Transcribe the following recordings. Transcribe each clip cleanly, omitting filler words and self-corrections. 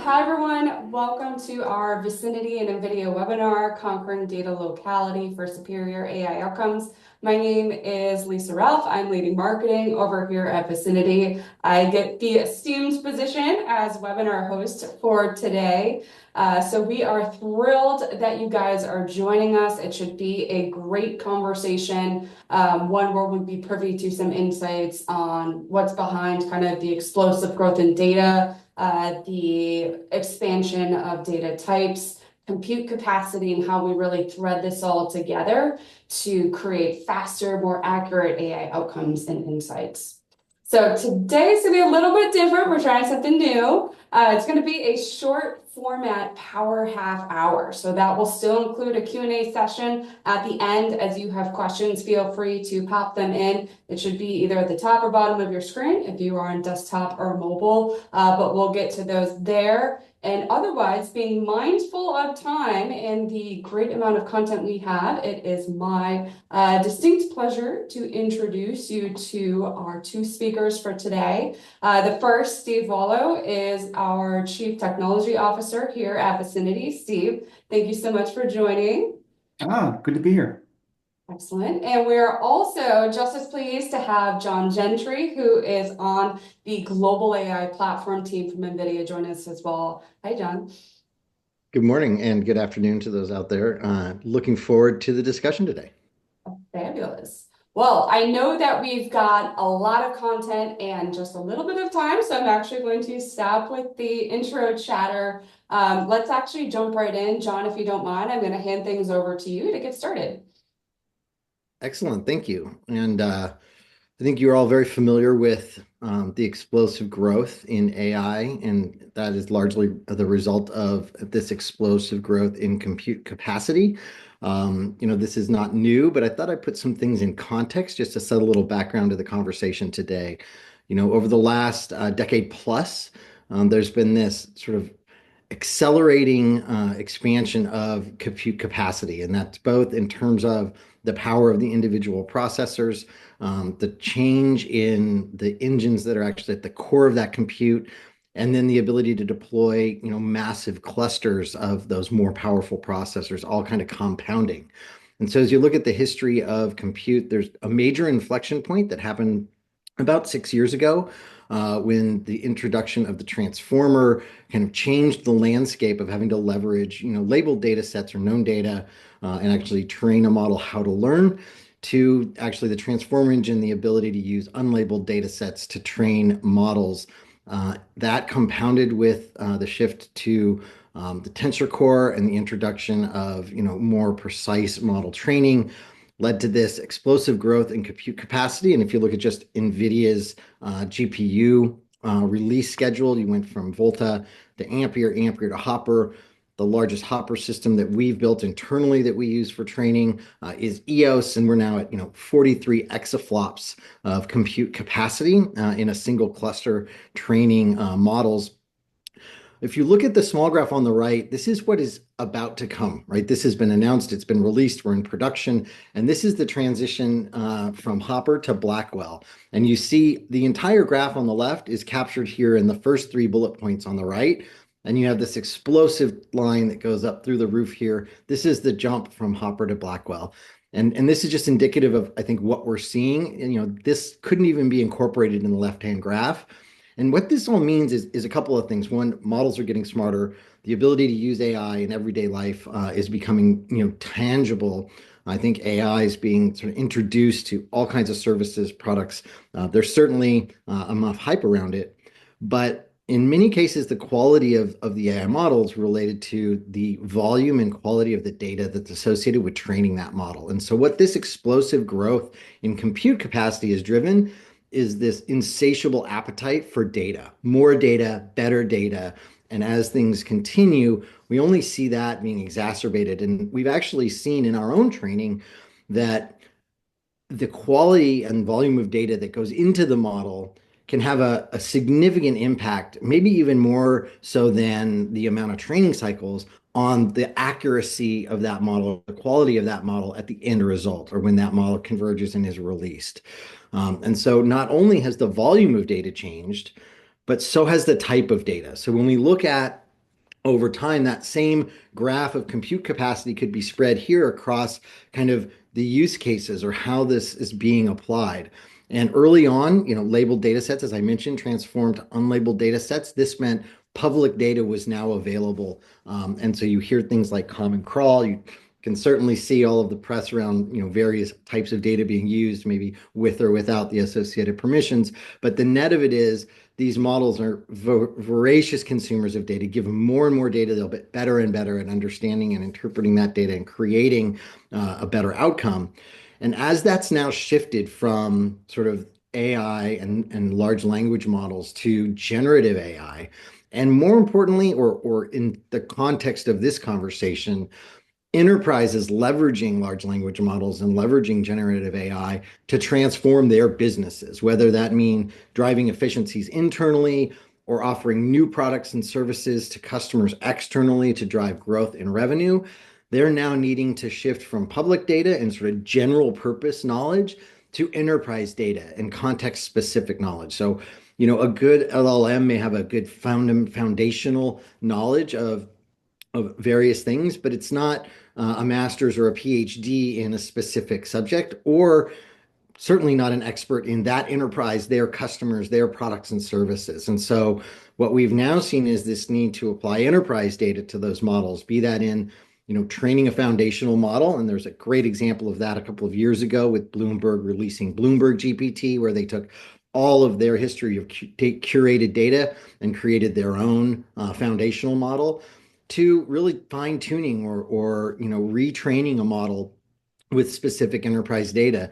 Hi everyone, welcome to our Vcinity and NVIDIA webinar, Conquering Data Locality for Superior AI Outcomes. My name is Lisa Ralph. I'm leading marketing over here at Vcinity. I get the esteemed position as webinar host for today. So we are thrilled that you guys are joining us. It should be a great conversation, one where we'll be privy to some insights on what's behind kind of the explosive growth in data, the expansion of data types, compute capacity, and how we really thread this all together to create faster, more accurate AI outcomes and insights. So today's gonna be a little bit different. We're trying something new. It's gonna be a short format power half hour. So that will still include a Q&A session at the end. As you have questions, feel free to pop them in. It should be either at the top or bottom of your screen if you are on desktop or mobile, but we'll get to those there. And otherwise, being mindful of time and the great amount of content we have, it is my distinct pleasure to introduce you to our two speakers for today. The first, Steve Wallo, is our Chief Technology Officer here at Vcinity. Steve, thank you so much for joining. Good to be here. Excellent. And we're also just as pleased to have John Gentry, who is on the Global AI Platform team from NVIDIA, join us as well. Hi, John. Good morning and good afternoon to those out there. Looking forward to the discussion today. Fabulous. Well, I know that we've got a lot of content and just a little bit of time, so I'm actually going to stop with the intro chatter. Let's actually jump right in. John, if you don't mind, I'm going to hand things over to you to get started. Excellent, thank you. And I think you're all very familiar with the explosive growth in AI, and that is largely the result of this explosive growth in compute capacity. This is not new, but I thought I'd put some things in context just to set a little background to the conversation today. Over the last decade plus, there's been this sort of accelerating expansion of compute capacity, and that's both in terms of the power of the individual processors, the change in the engines that are actually at the core of that compute, and then the ability to deploy, massive clusters of those more powerful processors, all kind of compounding. And so as you look at the history of compute, there's a major inflection point that happened about 6 years ago, when the introduction of the transformer kind of changed the landscape of having to leverage, labeled data sets or known data, and actually train a model how to learn, to actually the transformer engine, the ability to use unlabeled data sets to train models. That compounded with the shift to the tensor core and the introduction of, more precise model training, led to this explosive growth in compute capacity. And if you look at just NVIDIA's GPU release schedule, you went from Volta to Ampere, Ampere to Hopper. The largest Hopper system that we've built internally that we use for training is EOS, and we're now at 43 exaflops of compute capacity in a single cluster training models. If you look at the small graph on the right, this is what is about to come, right? This has been announced, it's been released, we're in production, and this is the transition from Hopper to Blackwell. And you see the entire graph on the left is captured here in the first 3 bullet points on the right. And you have this explosive line that goes up through the roof here. This is the jump from Hopper to Blackwell. And this is just indicative of, I think, what we're seeing. And, this couldn't even be incorporated in the left-hand graph. And what this all means is a couple of things. One, models are getting smarter. The ability to use AI in everyday life is becoming, tangible. I think AI is being sort of introduced to all kinds of services, products. There's certainly enough hype around it, but in many cases, the quality of the AI models related to the volume and quality of the data that's associated with training that model. And so what this explosive growth in compute capacity has driven is this insatiable appetite for data, more data, better data. And as things continue, we only see that being exacerbated. And we've actually seen in our own training that the quality and volume of data that goes into the model can have a significant impact, maybe even more so than the amount of training cycles, on the accuracy of that model, the quality of that model at the end result, or when that model converges and is released. And so not only has the volume of data changed, but so has the type of data. So when we look at over time, that same graph of compute capacity could be spread here across kind of the use cases or how this is being applied. And early on, labeled data sets, as I mentioned, transformed to unlabeled data sets. This meant public data was now available. And so you hear things like Common Crawl. You can certainly see all of the press around, various types of data being used, maybe with or without the associated permissions. But the net of it is these models are voracious consumers of data. Give them more and more data, they'll get better and better at understanding and interpreting that data and creating a better outcome. And as that's now shifted from sort of AI and large language models to generative AI, and more importantly, or in the context of this conversation, enterprises leveraging large language models and leveraging generative AI to transform their businesses, whether that mean driving efficiencies internally or offering new products and services to customers externally to drive growth in revenue. They're now needing to shift from public data and sort of general purpose knowledge to enterprise data and context specific knowledge. So, a good LLM may have a good foundational knowledge of various things, but it's not a master's or a PhD in a specific subject, or certainly not an expert in that enterprise, their customers, their products and services. And so what we've now seen is this need to apply enterprise data to those models, be that in training a foundational model. And there's a great example of that a couple of years ago with Bloomberg releasing Bloomberg GPT, where they took all of their history of curated data and created their own foundational model, to really fine tuning or retraining a model with specific enterprise data.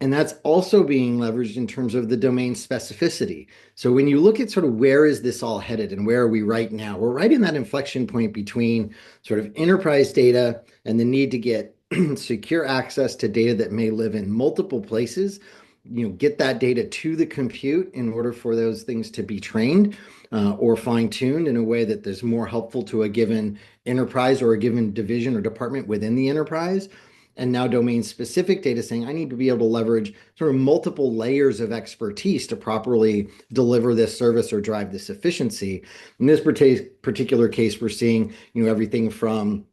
And that's also being leveraged in terms of the domain specificity. So when you look at sort of where is this all headed and where are we right now, we're right in that inflection point between sort of enterprise data and the need to get secure access to data that may live in multiple places, get that data to the compute in order for those things to be trained or fine-tuned in a way that is more helpful to a given enterprise or a given division or department within the enterprise. And now domain-specific data saying, I need to be able to leverage sort of multiple layers of expertise to properly deliver this service or drive this efficiency. In this particular case, we're seeing, everything from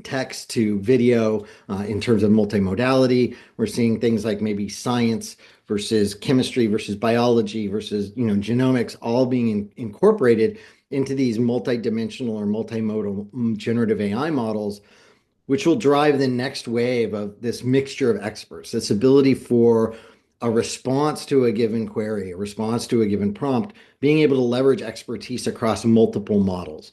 text to video in terms of multimodality. We're seeing things like maybe science versus chemistry versus biology versus genomics all being incorporated into these multidimensional or multimodal generative AI models, which will drive the next wave of this mixture of experts, this ability for a response to a given query, a response to a given prompt, being able to leverage expertise across multiple models.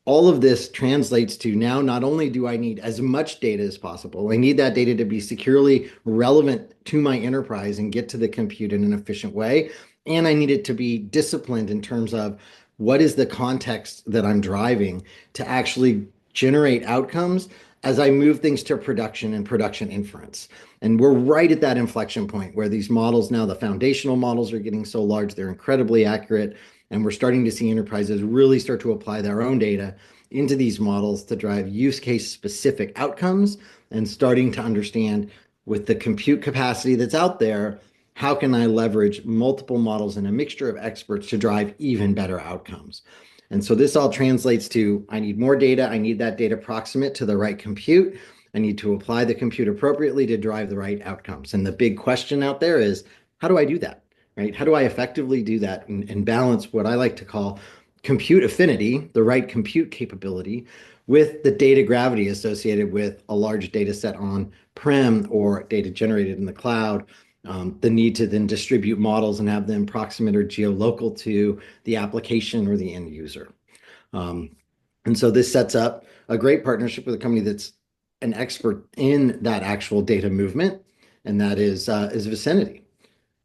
All of this translates to now not only do I need as much data as possible, I need that data to be securely relevant to my enterprise and get to the compute in an efficient way. And I need it to be disciplined in terms of what is the context that I'm driving to actually generate outcomes as I move things to production and production inference. And we're right at that inflection point where these models now, the foundational models are getting so large, they're incredibly accurate. And we're starting to see enterprises really start to apply their own data into these models to drive use case specific outcomes and starting to understand with the compute capacity that's out there, how can I leverage multiple models and a mixture of experts to drive even better outcomes? And so this all translates to, I need more data. I need that data proximate to the right compute. I need to apply the compute appropriately to drive the right outcomes. And the big question out there is, how do I do that? Right? How do I effectively do that and balance what I like to call compute affinity, the right compute capability, with the data gravity associated with a large data set on prem or data generated in the cloud, the need to then distribute models and have them proximate or geolocal to the application or the end user. And so this sets up a great partnership with a company that's an expert in that actual data movement, and that is Vcinity.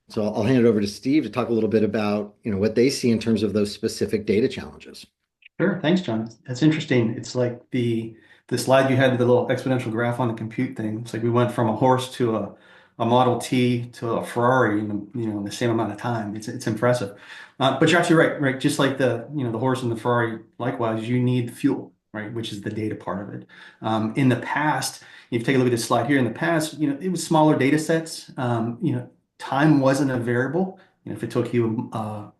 So I'll hand it over to Steve to talk a little bit about, what they see in terms of those specific data challenges. Sure. Thanks, John. That's interesting. It's like the slide you had with the little exponential graph on the compute thing. It's like we went from a horse to a Model T to a Ferrari in the same amount of time. It's impressive. But you're actually right, right? Just like the horse and the Ferrari, likewise, you need fuel, right? Which is the data part of it. In the past, if you take a look at this slide here, in the past, it was smaller data sets. Time wasn't a variable. If it took you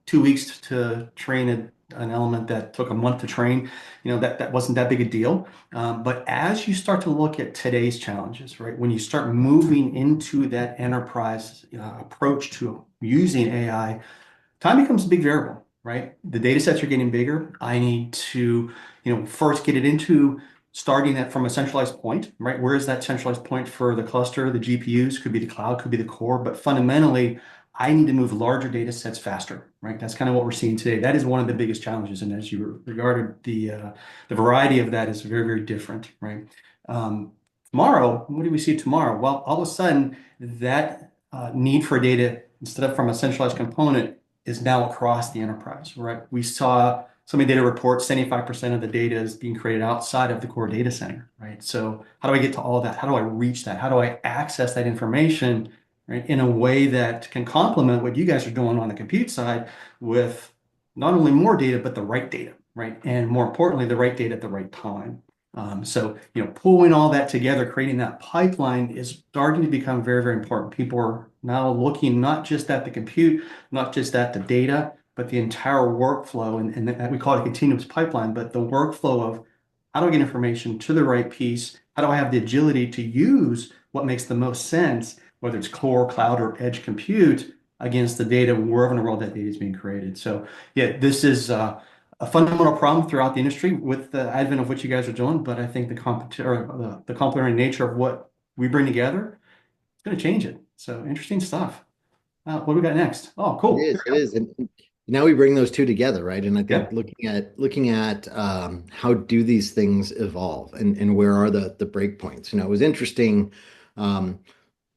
2 weeks to train an element that took a month to train, that wasn't that big a deal. But as you start to look at today's challenges, right, when you start moving into that enterprise approach to using AI, time becomes a big variable, right? The data sets are getting bigger. I need to, first get it into starting that from a centralized point, right? Where is that centralized point for the cluster, the GPUs? Could be the cloud, could be the core, but fundamentally, I need to move larger data sets faster, right? That's kind of what we're seeing today. That is one of the biggest challenges, and as you regarded, the variety of that is very, very different, right? Tomorrow, what do we see tomorrow? Well, all of a sudden, that need for data, instead of from a centralized component, is now across the enterprise, right? We saw some of the data reports, 75% of the data is being created outside of the core data center, right? So how do I get to all that? How do I reach that? How do I access that information, right, in a way that can complement what you guys are doing on the compute side with not only more data, but the right data, right? And more importantly, the right data at the right time. So, pulling all that together, creating that pipeline is starting to become very, very important. People are now looking not just at the compute, not just at the data, but the entire workflow. And that we call it a continuous pipeline, but the workflow of how do I get information to the right piece? How do I have the agility to use what makes the most sense, whether it's core, cloud, or edge compute against the data wherever in the world that data is being created. So yeah, this is a fundamental problem throughout the industry with the advent of what you guys are doing, but I think the complementary nature of what we bring together is going to change it. So interesting stuff. What do we got next? Oh, It cool. is, it is. And now we bring those two together, right? And I think Yeah. looking at how do these things evolve and where are the breakpoints? It was interesting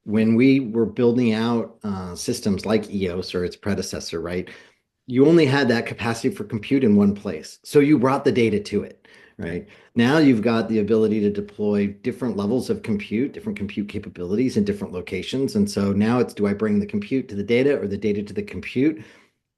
when we were building out systems like EOS or its predecessor, right? You only had that capacity for compute in one place. So you brought the data to it, right? Now you've got the ability to deploy different levels of compute, different compute capabilities in different locations. And so now it's, do I bring the compute to the data or the data to the compute?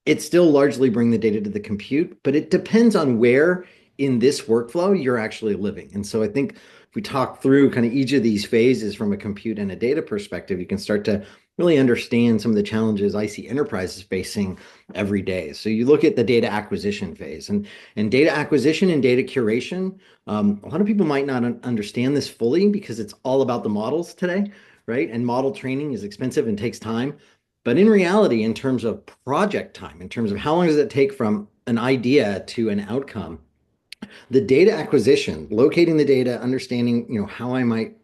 It's still largely bring the data to the compute, but it depends on where in this workflow you're actually living. And so I think if we talk through kind of each of these phases from a compute and a data perspective, you can start to really understand some of the challenges I see enterprises facing every day. So you look at the data acquisition phase and data acquisition and data curation. A lot of people might not understand this fully because it's all about the models today, right? And model training is expensive and takes time. But in reality, in terms of project time, in terms of how long does it take from an idea to an outcome, the data acquisition, locating the data, understanding, how I might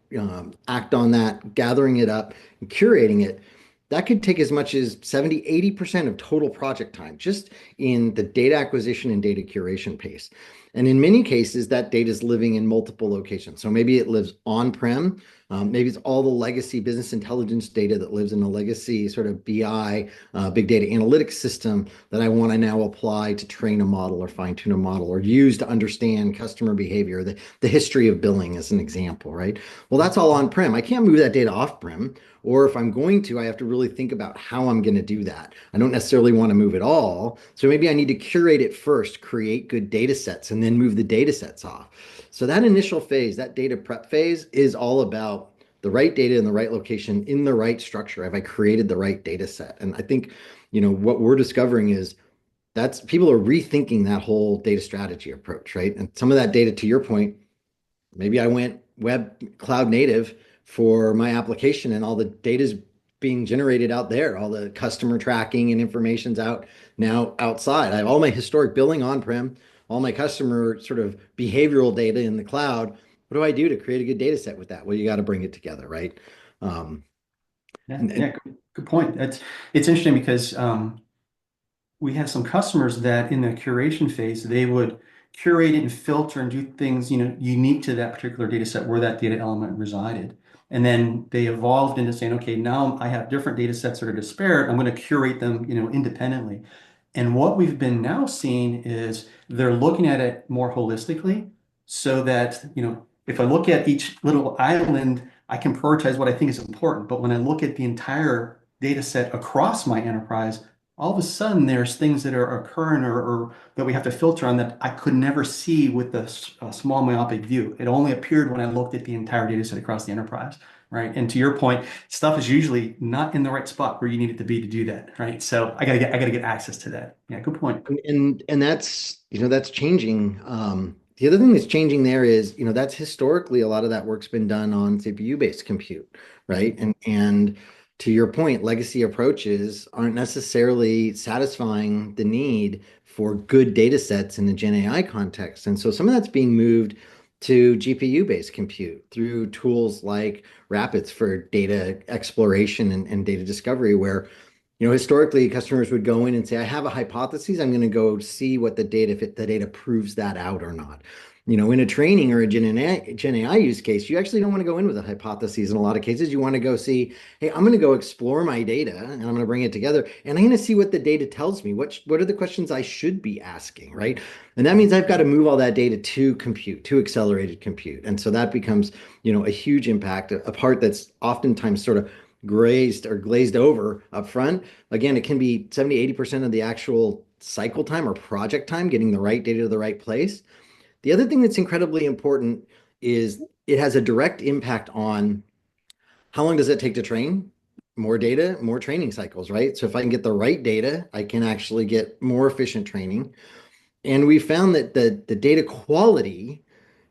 act on that, gathering it up, and curating it, that could take as much as 70, 80% of total project time just in the data acquisition and data curation pace. And in many cases, that data is living in multiple locations. So maybe it lives on-prem. Maybe it's all the legacy business intelligence data that lives in a legacy sort of BI, big data analytics system that I want to now apply to train a model or fine tune a model or use to understand customer behavior, the history of billing as an example, right? Well, that's all on-prem. I can't move that data off-prem. Or if I'm going to, I have to really think about how I'm going to do that. I don't necessarily want to move it all. So maybe I need to curate it first, create good data sets, and then move the data sets off. So that initial phase, that data prep phase, is all about the right data in the right location, in the right structure. Have I created the right data set? And I think, what we're discovering is that's people are rethinking that whole data strategy approach, right? And some of that data, to your point, maybe I went web cloud native for my application and all the data's being generated out there. All the customer tracking and information's out now outside. I have all my historic billing on-prem, all my customer sort of behavioral data in the cloud. What do I do to create a good data set with that? Well, you got to bring it together, right? Um, Yeah, and, yeah, good point. It's interesting because we had some customers that in the curation phase, they would curate it and filter and do things, unique to that particular data set where that data element resided. And then they evolved into saying, okay, now I have different data sets that are disparate. I'm going to curate them, independently. And what we've been now seeing is they're looking at it more holistically so that, if I look at each little island, I can prioritize what I think is important. But when I look at the entire data set across my enterprise, all of a sudden there's things that are occurring or that we have to filter on that I could never see with the small myopic view. It only appeared when I looked at the entire data set across the enterprise. right? And to your point, stuff is usually not in the right spot where you need it to be to do that, right? So I gotta get access to that. Yeah, good point. And that's, that's changing. The other thing that's changing there is, that's historically a lot of that work's been done on CPU-based compute, right? And to your point, legacy approaches aren't necessarily satisfying the need for good data sets in the Gen AI context. And so some of that's being moved to GPU-based compute through tools like Rapids for data exploration and data discovery, where historically customers would go in and say, I have a hypothesis. I'm going to go see what the data, if the data proves that out or not. In a training or a Gen AI use case, you actually don't want to go in with a hypothesis in a lot of cases. You want to go see, hey, I'm going to go explore my data and I'm going to bring it together and I'm going to see what the data tells me. What are the questions I should be asking, right? And that means I've got to move all that data to compute, to accelerated compute. And so that becomes, a huge impact, a part that's oftentimes sort of grazed or glazed over up front. Again, it can be 70-80% of the actual cycle time or project time getting the right data to the right place. The other thing that's incredibly important is it has a direct impact on how long does it take to train? More data, more training cycles, right? So if I can get the right data, I can actually get more efficient training. And we found that the data quality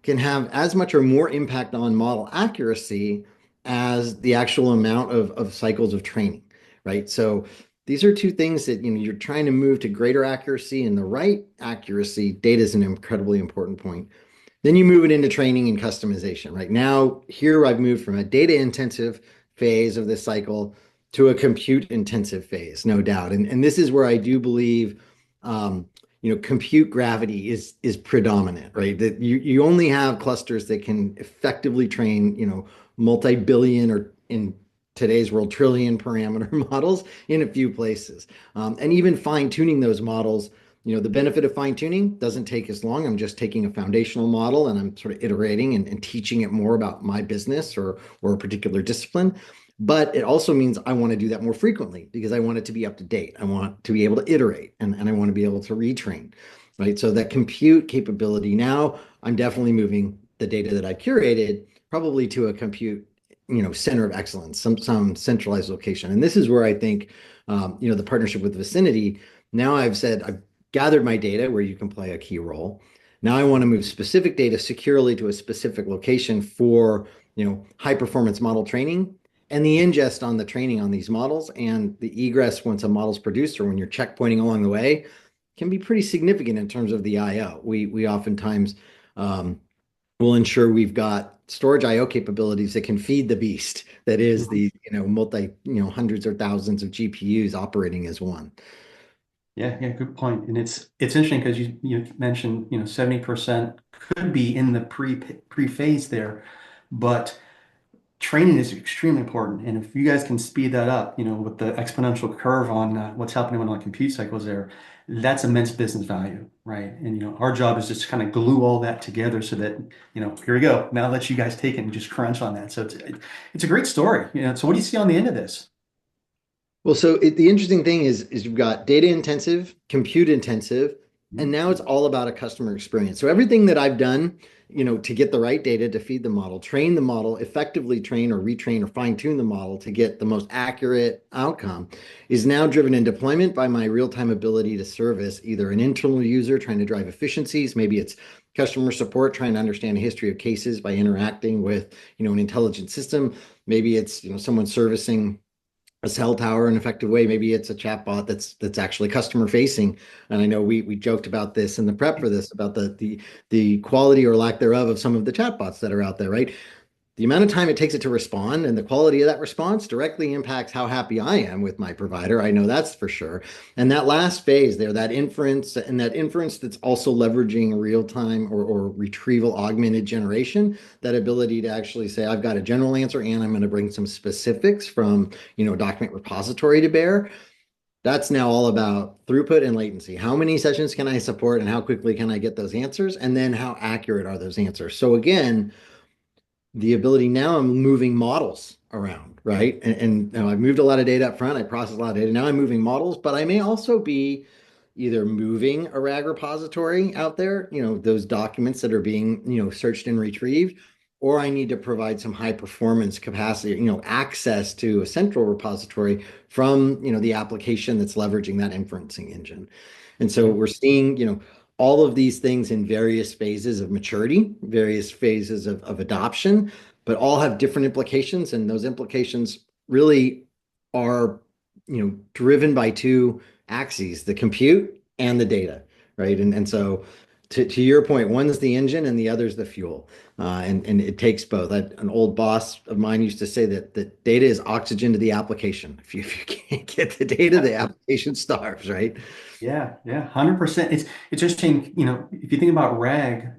can have as much or more impact on model accuracy as the actual amount of cycles of training, right? So these are two things that you're trying to move to greater accuracy, and the right accuracy. Data is an incredibly important point. Then you move it into training and customization. Right now, here I've moved from a data intensive phase of this cycle to a compute intensive phase, no doubt. And this is where I do believe, compute gravity is predominant, right? That you only have clusters that can effectively train, multi-billion, or in today's world, trillion parameter models in a few places. And even fine tuning those models, the benefit of fine tuning doesn't take as long. I'm just taking a foundational model and I'm sort of iterating and teaching it more about my business or a particular discipline. But it also means I want to do that more frequently because I want it to be up to date. I want to be able to iterate and I want to be able to retrain, right? So that compute capability, now I'm definitely moving the data that I curated probably to a compute, center of excellence, some centralized location. And this is where I think, the partnership with Vcinity, now I've said, I've gathered my data where you can play a key role. Now I want to move specific data securely to a specific location for, high performance model training and the ingest on the training on these models, and the egress once a model's produced or when you're checkpointing along the way can be pretty significant in terms of the IO. We oftentimes will ensure we've got storage IO capabilities that can feed the beast that is the hundreds or thousands of GPUs operating as one. Yeah, yeah, good point. And it's interesting because you mentioned 70% could be in the pre phase there, but training is extremely important. And if you guys can speed that up, with the exponential curve on what's happening on the compute cycles there, that's immense business value, right? And our job is just to kind of glue all that together so that here we go. Now let you guys take it and just crunch on that. So it's a great story. So what do you see on the end of this? Well, so the interesting thing is you've got data intensive, compute intensive, and now it's all about a customer experience. So everything that I've done, to get the right data to feed the model, train the model, effectively train or retrain or fine tune the model to get the most accurate outcome, is now driven in deployment by my real-time ability to service either an internal user trying to drive efficiencies. Maybe it's customer support trying to understand a history of cases by interacting with, an intelligent system. Maybe it's, someone servicing a cell tower in an effective way. Maybe it's a chatbot that's actually customer facing. And I know we joked about this in the prep for this about the quality or lack thereof of some of the chatbots that are out there, right? The amount of time it takes it to respond and the quality of that response directly impacts how happy I am with my provider. I know that's for sure. And that last phase there, that inference that's also leveraging real time or retrieval augmented generation, that ability to actually say, I've got a general answer and I'm going to bring some specifics from, document repository to bear. That's now all about throughput and latency. How many sessions can I support and how quickly can I get those answers? And then how accurate are those answers? So again, the ability, now I'm moving models around, right? And now I've moved a lot of data up front. I process a lot of data. Now I'm moving models, but I may also be either moving a RAG repository out there, those documents that are being, searched and retrieved, or I need to provide some high performance capacity, access to a central repository from, the application that's leveraging that inferencing engine. And so we're seeing, all of these things in various phases of maturity, various phases of adoption, but all have different implications. And those implications really are, driven by two axes, the compute and the data, right? And so to your point, one's the engine and the other's the fuel. And it takes both. An old boss of mine used to say that the data is oxygen to the application. If you can't get the data, the application starves, right? Yeah, yeah, 100%. It's interesting, if you think about RAG,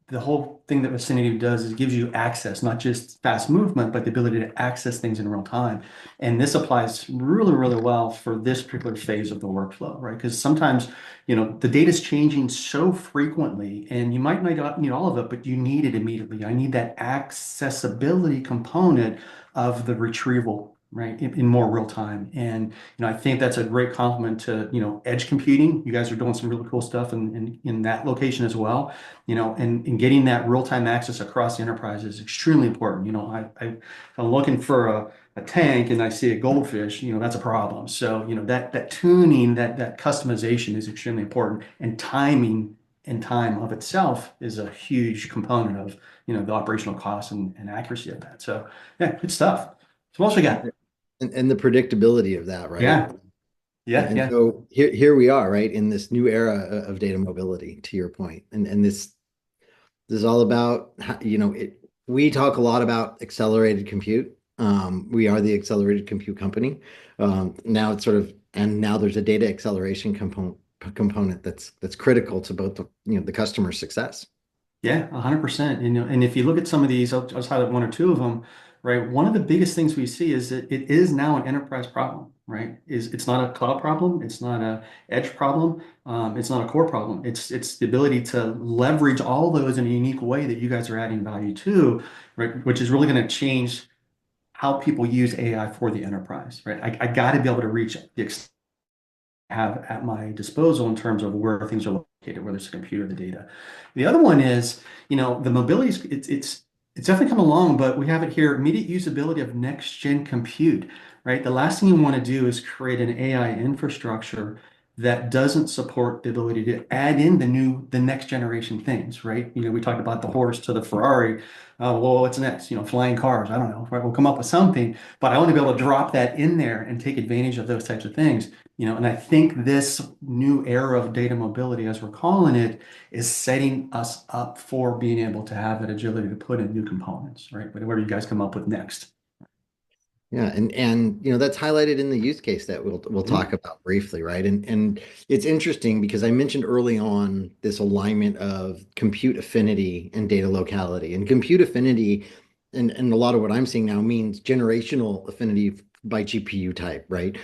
the whole thing that Vicinity does is it gives you access, not just fast movement, but the ability to access things in real time. And this applies really, really well for this particular phase of the workflow, right? Because sometimes, the data is changing so frequently, and you might not need all of it, but you need it immediately. I need that accessibility component of the retrieval, right, in more real time. And I think that's a great complement to edge computing. You guys are doing some really cool stuff in that location as well. And getting that real-time access across the enterprise is extremely important. If I'm looking for a tank and I see a goldfish, that's a problem. So, that tuning, that customization is extremely important, and timing and time of itself is a huge component of, the operational cost and accuracy of that. So, yeah, good stuff. So what else we got? And the predictability of that, right? Yeah, And, yeah, and yeah, so here we are, right, in this new era of data mobility, to your point. And this is all about, we talk a lot about accelerated compute. We are the accelerated compute company. Now it's and now there's a data acceleration component that's critical to both the customer success. yeah, 100%. And if you look at some of these, I'll just highlight one or two of them, right? One of the biggest things we see is that it is now an enterprise problem, right? It's not a cloud problem, it's not a edge problem, it's not a core problem. It's the ability to leverage all those in a unique way that you guys are adding value to, right? Which is really going to change how people use AI for the enterprise, right? I got to be able to reach the have at my disposal in terms of where things are located, whether it's the computer, the data. The other one is, the mobility is it's definitely come along, but we have it here, immediate usability of next gen compute, right? The last thing you want to do is create an AI infrastructure that doesn't support the ability to add in the next generation things, right? We talked about the horse to the Ferrari. Well, what's next? Flying cars. I don't know, right? We'll come up with something, but I want to be able to drop that in there and take advantage of those types of things. And I think this new era of data mobility, as we're calling it, is setting us up for being able to have that agility to put in new components, right? Whatever you guys come up with next. Yeah, and that's highlighted in the use case that we'll talk Mhm. about briefly, right? And it's interesting because I mentioned early on this alignment of compute affinity and data locality. And compute affinity, and a lot of what I'm seeing now means generational affinity by GPU type, right?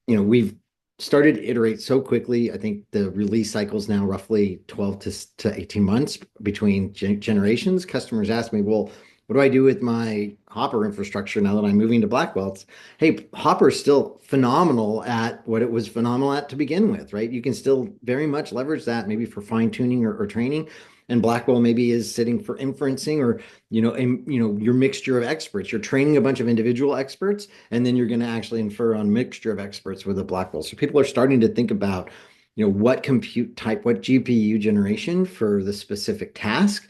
We've started to iterate so quickly. I think the release cycle is now roughly 12 to 18 months between generations. Customers ask me, well, what do I do with my Hopper infrastructure now that I'm moving to Blackwell? Hey, Hopper is still phenomenal at what it was phenomenal at to begin with, right? You can still very much leverage that maybe for fine tuning or training. And Blackwell maybe is sitting for inferencing or, your mixture of experts. You're training a bunch of individual experts, and then you're going to actually infer on mixture of experts with a Blackwell. So people are starting to think about, what compute type, what GPU generation for the specific task.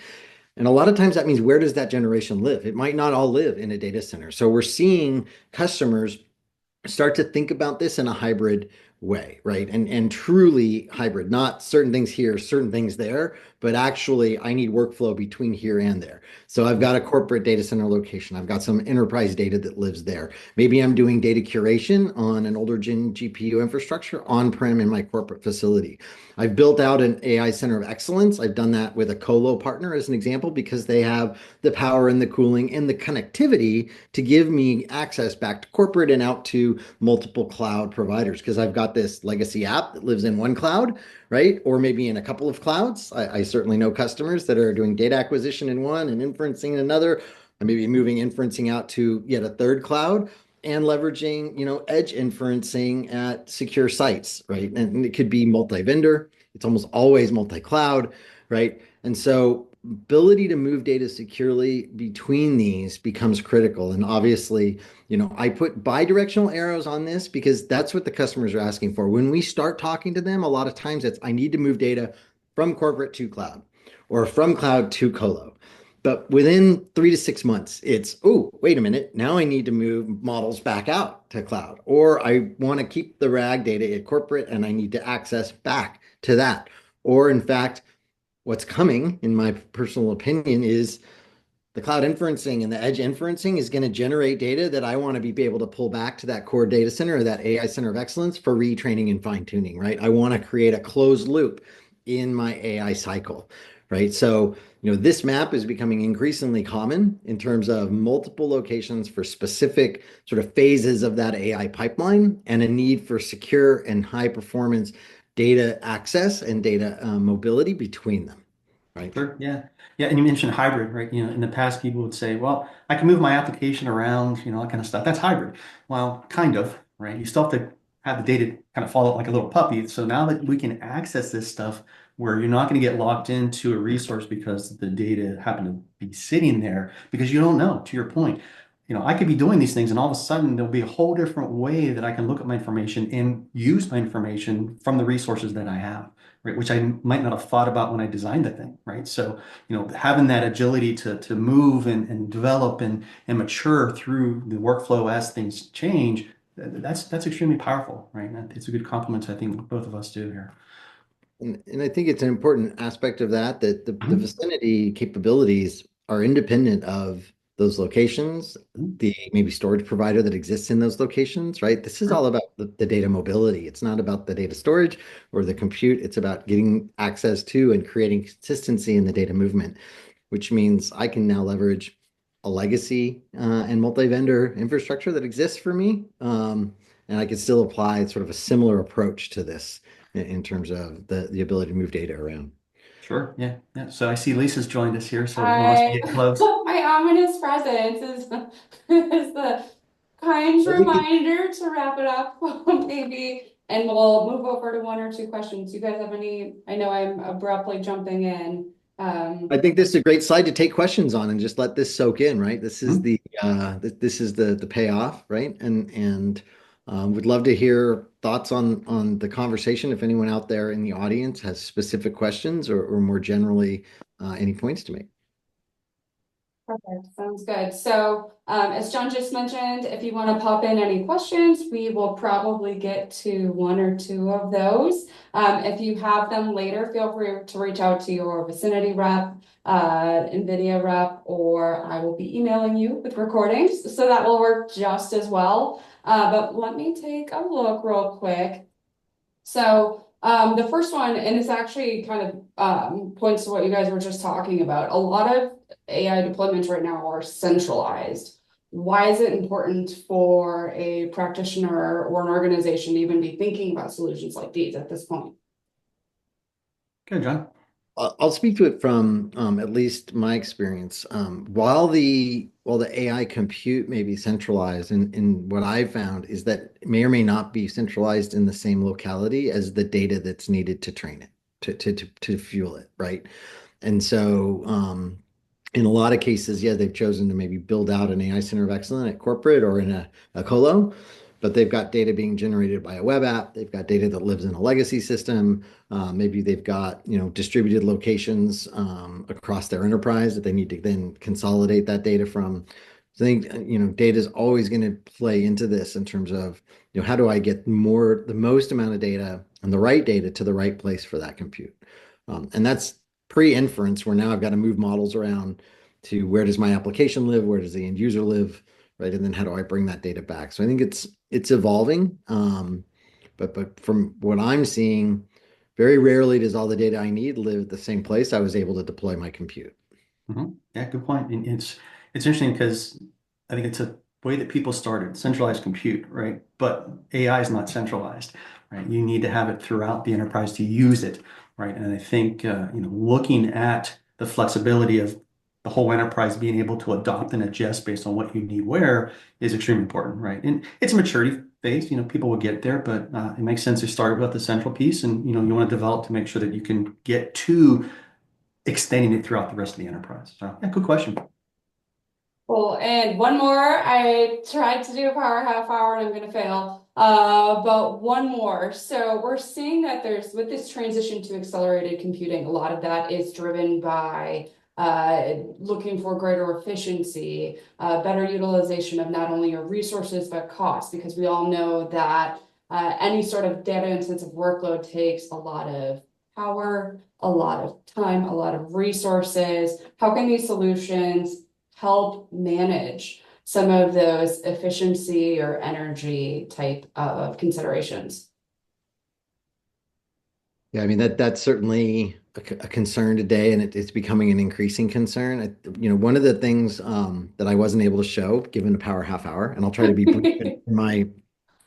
And a lot of times that means where does that generation live? It might not all live in a data center. So we're seeing customers start to think about this in a hybrid way, right? And truly hybrid, not certain things here, certain things there, but actually I need workflow between here and there. So I've got a corporate data center location. I've got some enterprise data that lives there. Maybe I'm doing data curation on an older gen GPU infrastructure on-prem in my corporate facility. I've built out an AI center of excellence. I've done that with a colo partner as an example because they have the power and the cooling and the connectivity to give me access back to corporate and out to multiple cloud providers because I've got this legacy app that lives in one cloud, right? Or maybe in a couple of clouds. I certainly know customers that are doing data acquisition in one and inferencing in another. I may be moving inferencing out to yet a third cloud and leveraging, edge inferencing at secure sites, right? And it could be multi-vendor. It's almost always multi-cloud, right? And so ability to move data securely between these becomes critical. And obviously, I put bi-directional arrows on this because that's what the customers are asking for. When we start talking to them, a lot of times it's I need to move data from corporate to cloud or from cloud to colo. But within 3 to 6 months, it's, oh, wait a minute. Now I need to move models back out to cloud, or I want to keep the RAG data at corporate and I need to access back to that. Or in fact, what's coming, in my personal opinion, is the cloud inferencing and the edge inferencing is going to generate data that I want to be able to pull back to that core data center or that AI center of excellence for retraining and fine tuning, right? I want to create a closed loop in my AI cycle, right? So, this map is becoming increasingly common in terms of multiple locations for specific sort of phases of that AI pipeline and a need for secure and high performance data access and data mobility between them, right? Sure. Yeah. Yeah. And you mentioned hybrid, right? In the past, people would say, well, I can move my application around, that kind of stuff. That's hybrid. Well, kind of, right? You still have to have the data kind of follow like a little puppy. So now that we can access this stuff where you're not going to get locked into a resource because the data happen to be sitting there because you don't know, to your point. I could be doing these things and all of a sudden there'll be a whole different way that I can look at my information and use my information from the resources that I have, right? Which I might not have thought about when I designed the thing, right? So, having that agility to move and develop and mature through the workflow as things change, that's extremely powerful, right? And it's a good compliment I think both of us do here. And I think it's an important aspect of the Mhm. Vicinity capabilities are independent of those locations, Mhm. the maybe storage provider that exists in those locations, right? This is Sure. all about the data mobility. It's not about the data storage or the compute. It's about getting access to and creating consistency in the data movement, which means I can now leverage a legacy and multi-vendor infrastructure that exists for me. And I can still apply sort of a similar approach to this in terms of the ability to move data around. Sure. Yeah. Yeah. So I see Lisa's joined us here, so we'll also I get close. my ominous presence is is the kind Well, we can, reminder to wrap it up, maybe, and we'll move over to one or two questions. You guys have any? I know I'm abruptly jumping in. I think this is a great slide to take questions on and just let this soak in, right? This is Mhm. the payoff, right? And would love to hear thoughts on the conversation. If anyone out there in the audience has specific questions or more generally any points to make. Perfect. Sounds good. So, as John just mentioned, if you want to pop in any questions, we will probably get to one or two of those. If you have them later, feel free to reach out to your Vicinity rep, NVIDIA rep, or I will be emailing you with recordings. So that will work just as well. But let me take a look real quick. So the first one, and this actually kind of points to what you guys were just talking about. A lot of AI deployments right now are centralized. Why is it important for a practitioner or an organization to even be thinking about solutions like these at this point? Good, John. I'll speak to it from at least my experience. While the AI compute may be centralized, and what I've found is that it may or may not be centralized in the same locality as the data that's needed to train it, to fuel it, right? And so, in a lot of cases, yeah, they've chosen to maybe build out an AI center of excellence at corporate or in a colo, but they've got data being generated by a web app. They've got data that lives in a legacy system. Maybe they've got distributed locations across their enterprise that they need to then consolidate that data from. So I think data is always going to play into this in terms of how do I get the most amount of data and the right data to the right place for that compute, and that's pre-inference where now I've got to move models around to where does my application live, where does the end user live, right? And then how do I bring that data back? So I think it's evolving, but from what I'm seeing, very rarely does all the data I need live at the same place I was able to deploy my compute. Yeah, good point. And it's interesting because I think it's a way that people started centralized compute, right? But AI is not centralized, right? You need to have it throughout the enterprise to use it, right? And I think looking at the flexibility of the whole enterprise being able to adopt and adjust based on what you need where is extremely important, right? And it's a maturity phase. People will get there, but it makes sense to start with the central piece, and you want to develop to make sure that you can get to extending it throughout the rest of the enterprise. So yeah, good question. Cool. And one more. I tried to do a power half hour and I'm going to fail. But one more. So we're seeing that with this transition to accelerated computing, a lot of that is driven by looking for greater efficiency, better utilization of not only your resources, but cost, because we all know that any sort of data intensive workload takes a lot of power, a lot of time, a lot of resources. How can these solutions help manage some of those efficiency or energy type of considerations? Yeah, I mean that's certainly a concern today, and it's becoming an increasing concern. One of the things that I wasn't able to show, given the power half hour, and I'll try to be brief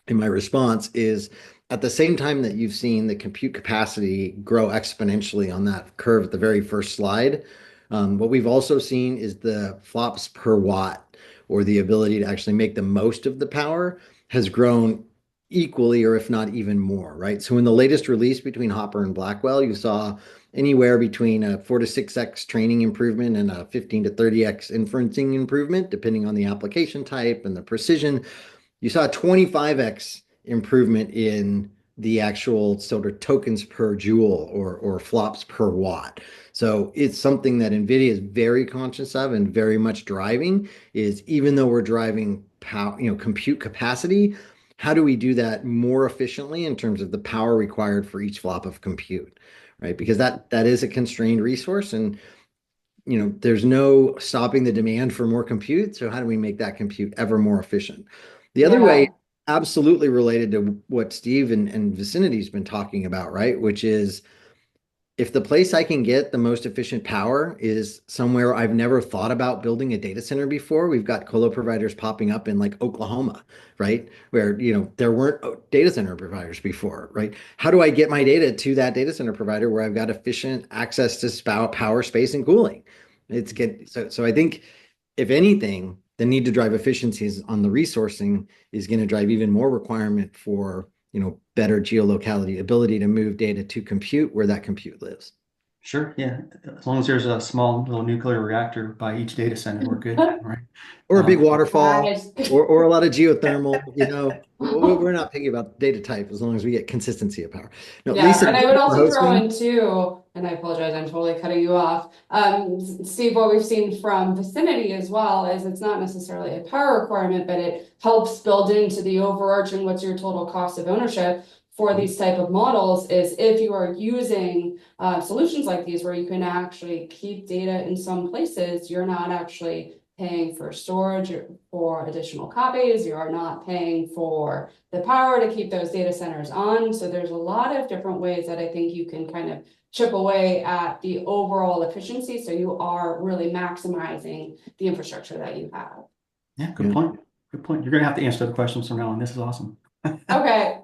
in my response, is at the same time that you've seen the compute capacity grow exponentially on that curve at the very first slide, what we've also seen is the flops per watt, or the ability to actually make the most of the power, has grown equally, or if not even more, right? So in the latest release between Hopper and Blackwell, you saw anywhere between a 4 to 6x training improvement and a 15 to 30x inferencing improvement, depending on the application type and the precision. You saw a 25x improvement in the actual sort of tokens per joule, or flops per watt. So it's something that NVIDIA is very conscious of and very much driving, is even though we're driving power, compute capacity, how do we do that more efficiently in terms of the power required for each flop of compute, right? Because that is a constrained resource, and there's no stopping the demand for more compute. So how do we make that compute ever more efficient? The other way, absolutely related to what Steve and Vicinity's been talking about, right? Which is, if the place I can get the most efficient power is somewhere I've never thought about building a data center before. We've got colo providers popping up in like Oklahoma, right? Where, there weren't data center providers before, right? How do I get my data to that data center provider where I've got efficient access to power, space, and cooling? So I think, if anything, the need to drive efficiencies on the resourcing is going to drive even more requirement for better geolocality, ability to move data to compute where that compute lives. Sure, yeah. As long as there's a small little nuclear reactor by each data center, we're good, right? Or a big waterfall, Guys. or a lot of geothermal. We're not picky about data type as long as we get consistency of power. No, Yeah, Lisa, and I thank would you for also throw hosting. in too, and I apologize, I'm totally cutting you off. Steve, what we've seen from Vicinity as well is it's not necessarily a power requirement, but it helps build into the overarching what's your total cost of ownership for these type of models, is if you are using solutions like these where you can actually keep data in some places, you're not actually paying for storage or for additional copies, you are not paying for the power to keep those data centers on. So there's a lot of different ways that I think you can kind of chip away at the overall efficiency, so you are really maximizing the infrastructure that you have. Yeah, good point. Good point. You're going to have to answer the questions from now on. This is awesome. Okay.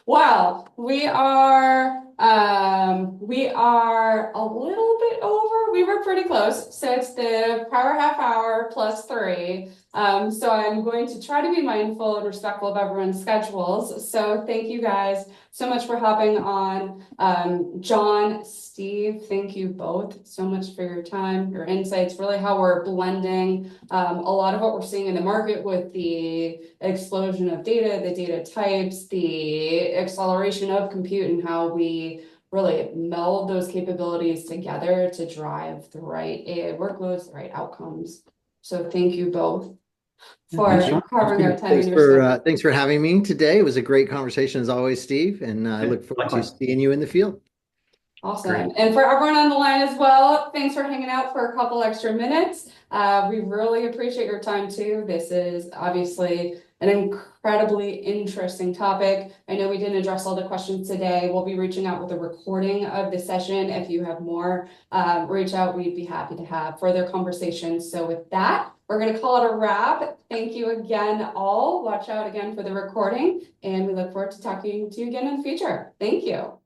Well, we are a little bit over. We were pretty close. So it's the power half hour plus 3. So I'm going to try to be mindful and respectful of everyone's schedules. So thank you guys so much for hopping on. John, Steve, thank you both so much for your time, your insights, really how we're blending a lot of what we're seeing in the market with the explosion of data, the data types, the acceleration of compute, and how we really meld those capabilities together to drive the right AI workloads, the right outcomes. So thank you both for carving out time in your schedule. Thanks for having me today. It was a great conversation as always, Steve, and I look forward to seeing you in the field. Awesome. Great. And for everyone on the line as well, thanks for hanging out for a couple extra minutes. We really appreciate your time too. This is obviously an incredibly interesting topic. I know we didn't address all the questions today. We'll be reaching out with a recording of the session. If you have more, reach out. We'd be happy to have further conversations. So with that, we're going to call it a wrap. Thank you again, all. Watch out again for the recording, and we look forward to talking to you again in the future. Thank you.